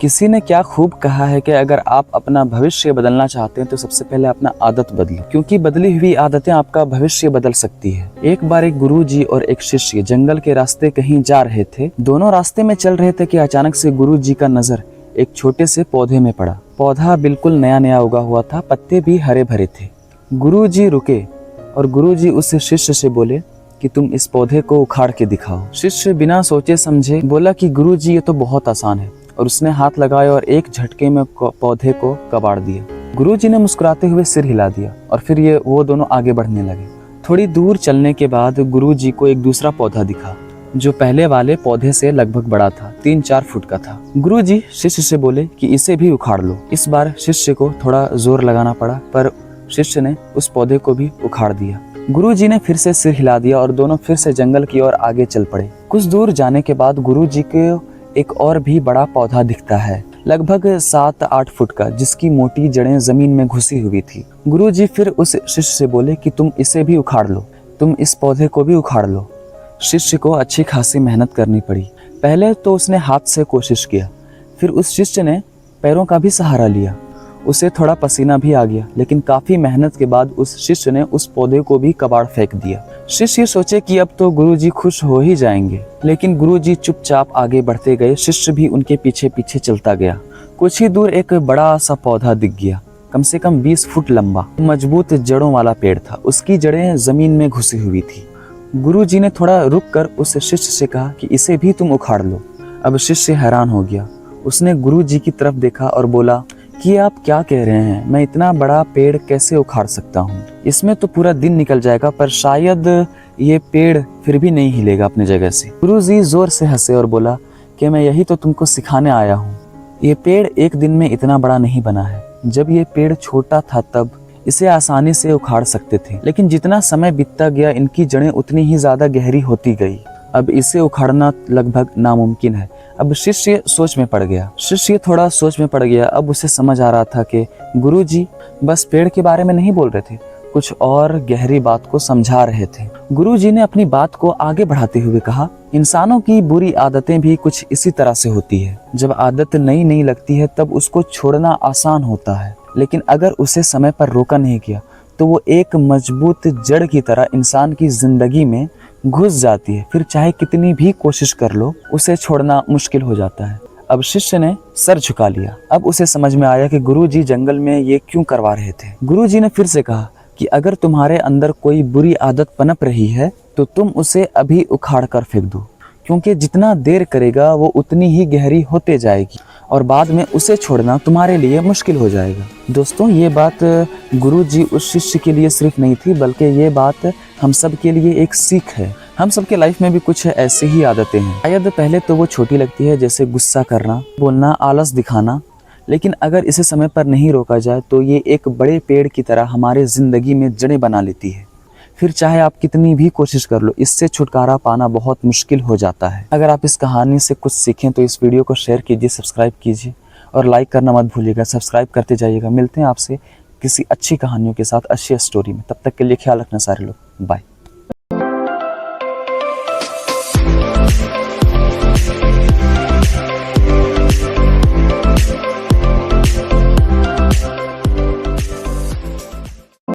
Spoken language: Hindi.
किसी ने क्या खूब कहा है कि अगर आप अपना भविष्य बदलना चाहते हैं तो सबसे पहले अपना आदत बदलो, क्योंकि बदली हुई आदतें आपका भविष्य बदल सकती है। एक बार एक गुरुजी और एक शिष्य जंगल के रास्ते कहीं जा रहे थे। दोनों रास्ते में चल रहे थे कि अचानक से गुरुजी का नजर एक छोटे से पौधे में पड़ा। पौधा बिल्कुल नया नया उगा हुआ था, पत्ते भी हरे भरे थे। गुरुजी रुके और गुरुजी उस शिष्य से बोले कि तुम इस पौधे को उखाड़ के दिखाओ। शिष्य बिना सोचे समझे बोला कि गुरुजी ये तो बहुत आसान है, और उसने हाथ लगाया और एक झटके में पौधे को कबाड़ दिया। गुरुजी ने मुस्कुराते हुए सिर हिला दिया और फिर वो दोनों आगे बढ़ने लगे। थोड़ी दूर चलने के बाद गुरुजी को एक दूसरा पौधा दिखा जो पहले वाले पौधे से लगभग बड़ा था, 3-4 फुट का था। गुरुजी शिष्य से बोले कि इसे भी उखाड़ लो। इस बार शिष्य को थोड़ा जोर लगाना पड़ा, पर शिष्य ने उस पौधे को भी उखाड़ दिया। गुरुजी ने फिर से सिर हिला दिया और दोनों फिर से जंगल की ओर आगे चल पड़े। कुछ दूर जाने के बाद गुरुजी को एक और भी बड़ा पौधा दिखता है, लगभग 7-8 फुट का, जिसकी मोटी जड़ें जमीन में घुसी हुई थी। गुरुजी फिर उस शिष्य से बोले कि तुम इसे भी उखाड़ लो, तुम इस पौधे को भी उखाड़ लो। शिष्य को अच्छी खासी मेहनत करनी पड़ी। पहले तो उसने हाथ से कोशिश किया, फिर उस शिष्य ने पैरों का भी सहारा लिया। उसे थोड़ा पसीना भी आ गया, लेकिन काफी मेहनत के बाद उस शिष्य ने उस पौधे को भी कबाड़ फेंक दिया। शिष्य सोचे कि अब तो गुरुजी खुश हो ही जाएंगे, लेकिन गुरुजी चुपचाप आगे बढ़ते गए। शिष्य भी उनके पीछे पीछे चलता गया। कुछ ही दूर एक बड़ा सा पौधा दिख गया, कम से कम 20 फुट लंबा, मजबूत जड़ों वाला पेड़ था। उसकी जड़ें जमीन में घुसी हुई थी। गुरुजी ने थोड़ा रुक कर उस शिष्य से कहा कि इसे भी तुम उखाड़ लो। अब शिष्य हैरान हो गया। उसने गुरुजी की तरफ देखा और बोला कि आप क्या कह रहे हैं, मैं इतना बड़ा पेड़ कैसे उखाड़ सकता हूँ? इसमें तो पूरा दिन निकल जाएगा, पर शायद ये पेड़ फिर भी नहीं हिलेगा अपनी जगह से। गुरुजी जोर से हंसे और बोला कि मैं यही तो तुमको सिखाने आया हूँ। ये पेड़ एक दिन में इतना बड़ा नहीं बना है। जब ये पेड़ छोटा था तब इसे आसानी से उखाड़ सकते थे, लेकिन जितना समय बीतता गया इनकी जड़ें उतनी ही ज्यादा गहरी होती गई। अब इसे उखाड़ना लगभग नामुमकिन है। अब शिष्य सोच में पड़ गया। अब उसे समझ आ रहा था कि गुरुजी बस पेड़ के बारे में नहीं बोल रहे थे, कुछ और गहरी बात को समझा रहे थे। गुरुजी ने अपनी बात को आगे बढ़ाते हुए कहा, इंसानों की बुरी आदतें भी कुछ इसी तरह से होती है। जब आदत नई नई लगती है तब उसको छोड़ना आसान होता है, लेकिन अगर उसे समय पर रोका नहीं गया तो वो एक मजबूत जड़ की तरह इंसान की जिंदगी में घुस जाती है। फिर चाहे कितनी भी कोशिश कर लो, उसे छोड़ना मुश्किल हो जाता है। अब शिष्य ने सर झुका लिया। अब उसे समझ में आया कि गुरुजी जंगल में ये क्यों करवा रहे थे। गुरुजी ने फिर से कहा कि अगर तुम्हारे अंदर कोई बुरी आदत पनप रही है तो तुम उसे अभी उखाड़ कर फेंक दो, क्योंकि जितना देर करेगा वो उतनी ही गहरी होते जाएगी और बाद में उसे छोड़ना तुम्हारे लिए मुश्किल हो जाएगा। दोस्तों, ये बात गुरुजी उस शिष्य के लिए सिर्फ नहीं थी, बल्कि ये बात हम सब के लिए एक सीख है। हम सब के लाइफ में भी कुछ ऐसी ही आदतें हैं। शायद पहले तो वो छोटी लगती है, जैसे गुस्सा करना, बोलना, आलस दिखाना, लेकिन अगर इसे समय पर नहीं रोका जाए तो ये एक बड़े पेड़ की तरह हमारे जिंदगी में जड़ें बना लेती है। फिर चाहे आप कितनी भी कोशिश कर लो, इससे छुटकारा पाना बहुत मुश्किल हो जाता है। अगर आप इस कहानी से कुछ सीखें तो इस वीडियो को शेयर कीजिए, सब्सक्राइब कीजिए और लाइक करना मत भूलिएगा। सब्सक्राइब करते जाइएगा। मिलते हैं आपसे किसी अच्छी कहानियों के साथ, अच्छी स्टोरी में। तब तक के लिए ख्याल रखना सारे लोग। बाय।